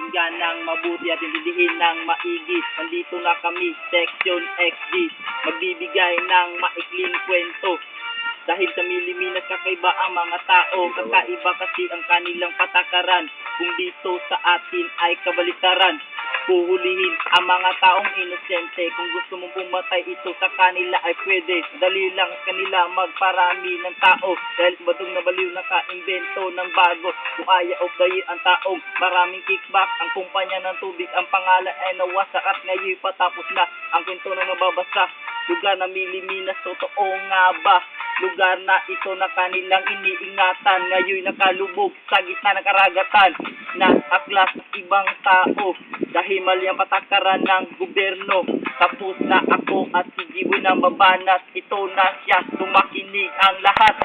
pakinggan ng mabuti at intindihin ng maigi. Nandito na kami, Section XD, magbibigay ng maikling kwento. Dahil sa miliminas kakaiba ang mga tao, kakaiba kasi ang kanilang patakaran. Kung dito sa atin ay kabaliktaran, huhulihin ang mga taong inosente. Kung gusto mong pumatay ito sa kanila ay pwede. Dali lang kanila magparami ng tao, dahil sa batong nabaliw naka-invento ng bago. Kung aya of the year ang taong maraming kickback, ang kumpanya ng tubig, ang pangalan ay nawasak at ngayon patapos na ang kwento na nababasa. Lugar na miliminas, totoo nga ba? Lugar na ito na kanilang iniingatan, ngayon nakalubog sa gitna ng karagatan na aklas ng ibang tao. Dahil mali ang patakaran ng gobyerno, tapos na ako at si Jiboy na mabanat. Ito na siya, tumakinig ang lahat.